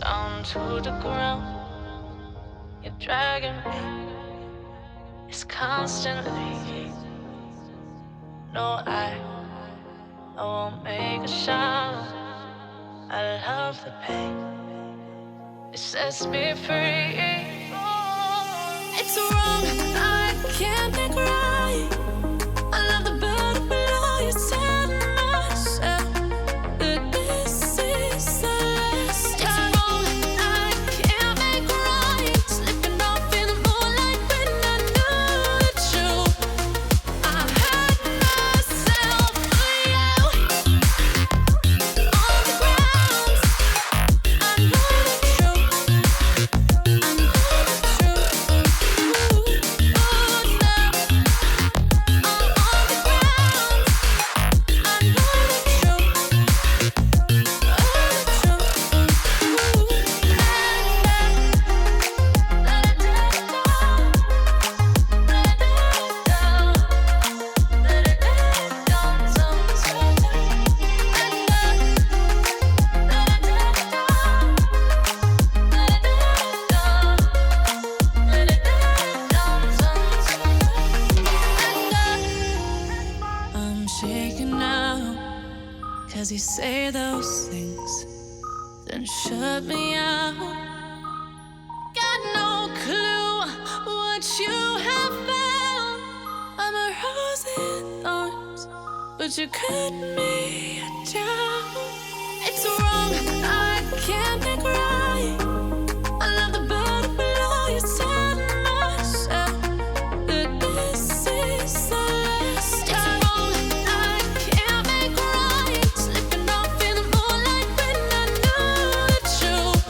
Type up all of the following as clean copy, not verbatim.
down to the ground. You're dragging me. It's constantly. No, I won't make a sound. I love the pain. It sets me free. It's wrong, I can't think right. I love the bird below you, tell myself that this is the last time. It's wrong, I can't make right. Slipping off in the moonlight when I knew the truth. I had myself for you. On the ground, I know the truth. I know the truth. I'm shaking now, 'cause you say those things, then shut me out. Got no clue what you have found. I'm a rose in thorns, but you cut me down. It's wrong, I can't think right. I love the bird below you, tell myself that this is the last time. It's wrong, I can't make right. Slipping off in the moonlight when I knew the truth.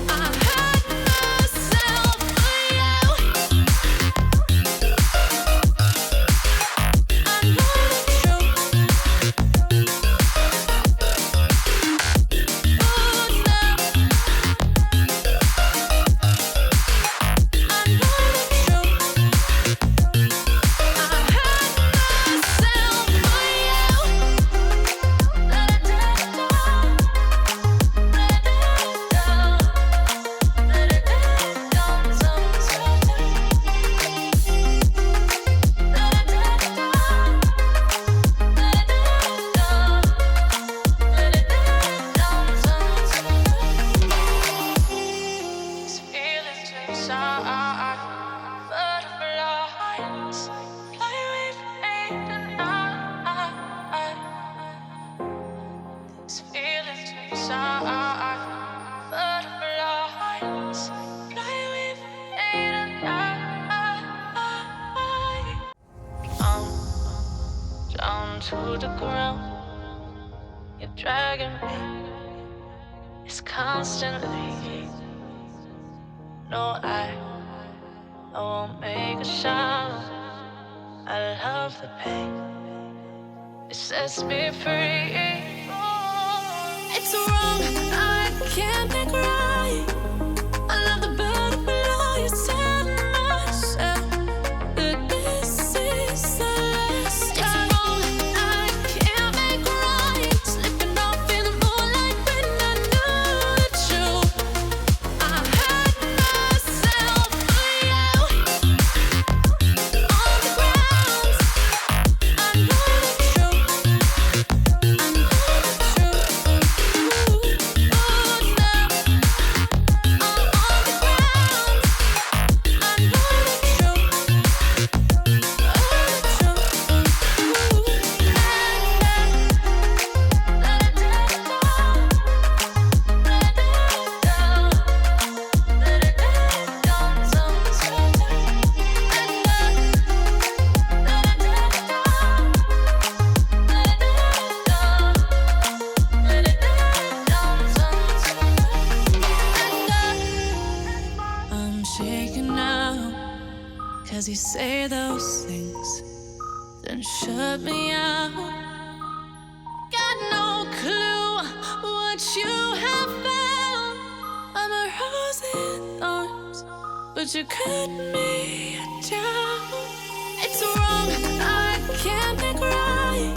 I had myself for you. I know the truth. Oh no. I know the truth. I had myself for you. Let it down, let it down, let it down, sometimes. Let it down, let it down, let it down, sometimes. These feelings inside, butterflies fly away from me tonight. These feelings inside, butterflies fly away from me tonight. I'm down to the ground. You're dragging me. It's constantly. No, I won't make a sound. I love the pain. It sets me free. It's wrong, I can't think right. I love the bird below you, tell myself that this is the last time. It's wrong, I can't make right. Slipping off in the moonlight when I knew the truth. I had myself for you. On the ground, I know the truth. I know the truth. Oh no. Cause you say those things, then shut me out. Got no clue what you have found. I'm a rose in thorns, but you cut me down. It's wrong, I can't think right.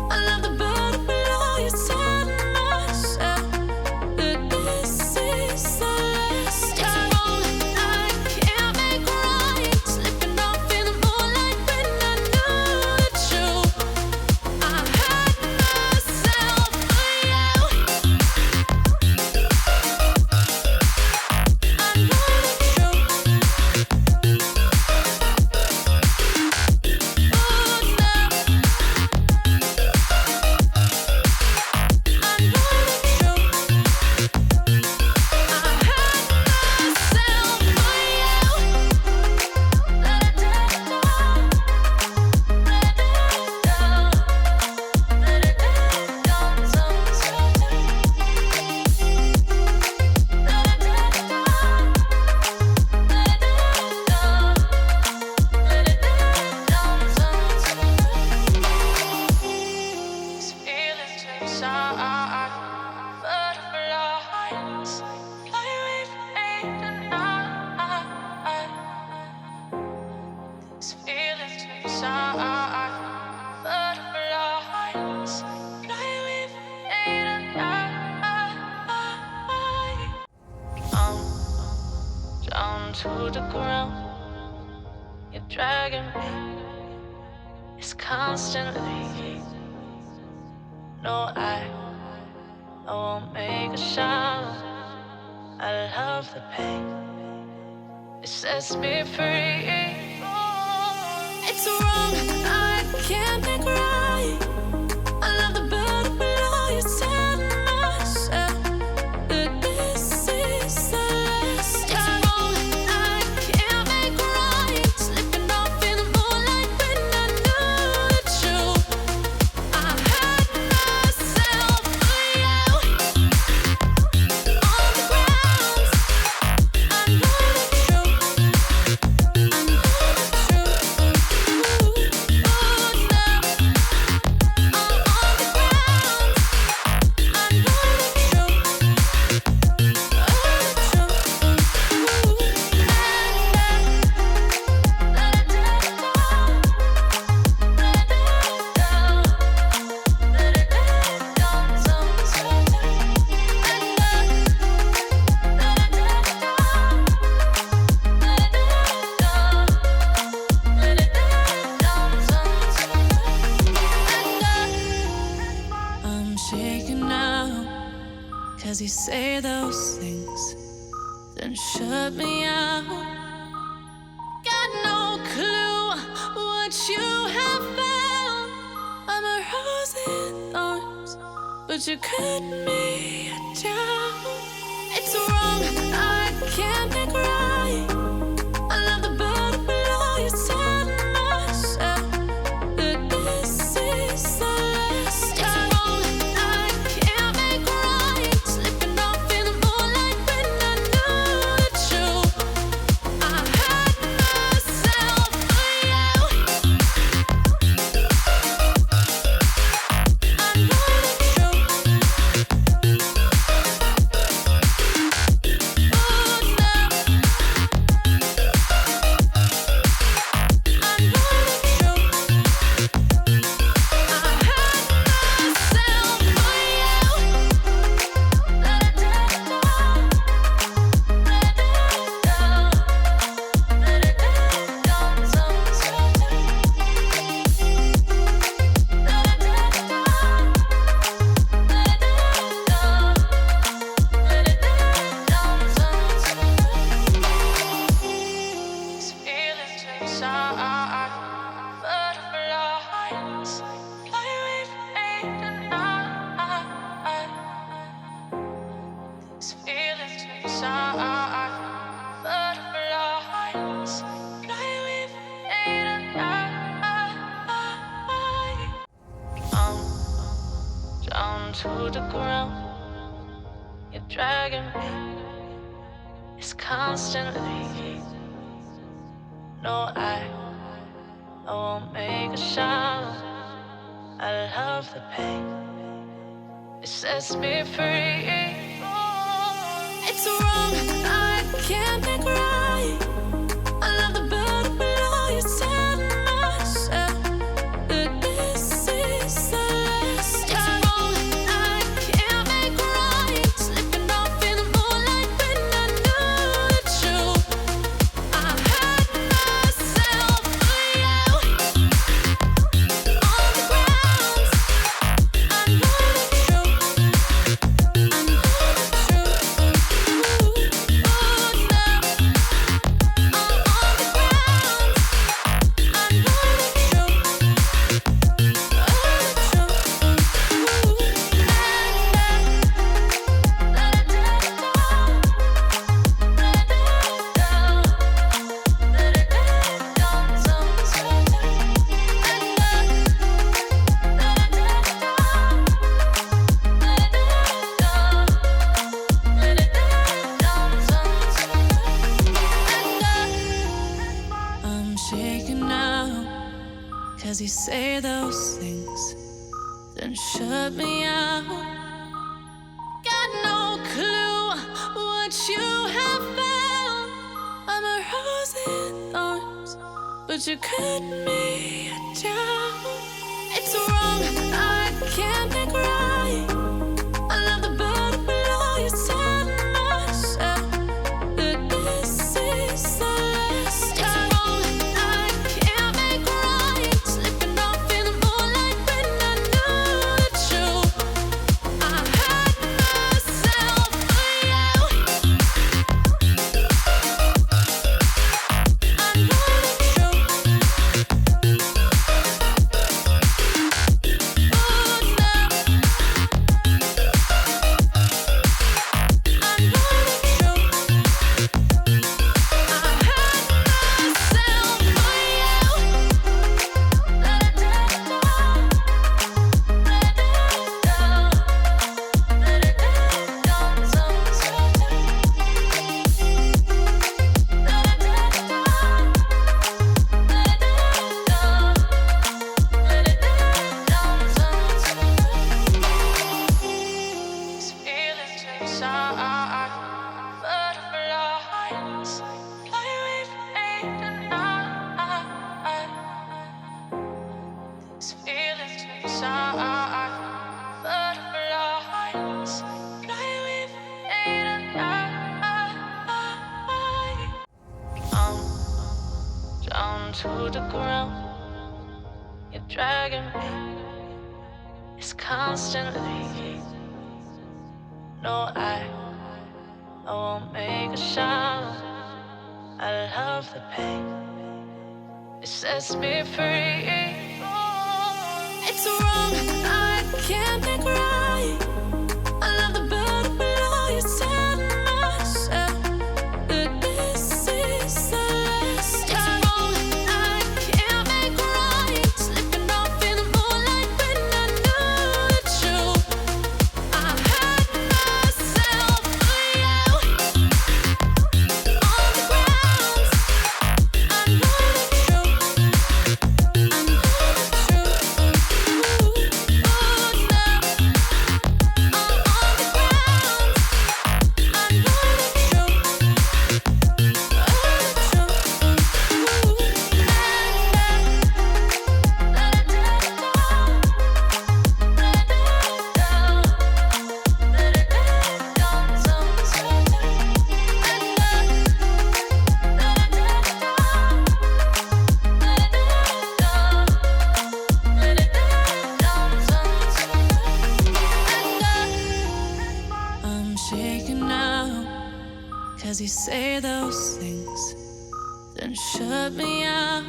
I love the bird below you, tell myself that this is down to the ground. You're dragging me. It's constantly. No, I won't make a sound. I love the pain. It sets me free. It's wrong, I can't make right. I love the bird below you. Tell myself that this is the last time. It's wrong, I can't make right. Slipping off in the moonlight when I knew the truth. I had myself for you. On the ground, I know the truth. I know the truth. I'm shaking now, 'cause you say those things, then shut me out. Got no clue what you have found. I'm a rose in thorns, but you cut me down. It's wrong, I can't make right. I love the bird below you. Tell myself that this is the last time. It's wrong, I can't make right. Slipping off in the moonlight when I knew the truth. I had myself for you. I know the truth. Oh no. I know the truth. I had myself for you. Let it down. Let it down. Let it down. Someone's hurting. Let it down. Let it down. Let it down. Someone's hurting. These feelings inside, butterflies fly with me tonight. These feelings inside, butterflies fly with me tonight. I'm down to the ground. You're dragging me. It's constantly. No, I won't make a sound. I love the pain. It sets me free. It's wrong, I can't make right. I love the bird below you. Tell myself that this is the last time. It's wrong, I can't make right. Slipping off in the moonlight when I knew the truth. I had myself for you. On the ground, I know the truth. I know the truth. Oh no. I'm on the ground, I know the truth. Oh, the truth. Let it down. Let it down. Let it down. Someone's hurting. Let it down. Let it down. Let it down. Someone's hurting. I'm shaking now, 'cause you say those things, then shut me out. Got no clue what you have found. I'm a rose in thorns, but you cut me down. It's wrong, I can't make right. I love the bird below you. Tell myself that this is inside. Butterflies fly with me tonight. These feelings inside. Butterflies fly with me tonight. I'm down to the ground. You're dragging me. It's constantly. No, I won't make a sound. I love the pain. It sets me free. It's wrong, I can't make right. I love the butterfly you set myself. But this is the last time. It's wrong, I can't make right. Slipping off in the moonlight when I knew the truth. I had myself for you. On the ground, I know the truth. I know the truth. Ooh, now I'm on the ground. I know the truth. I'm shaking now, 'cause you say those things, then shut me out.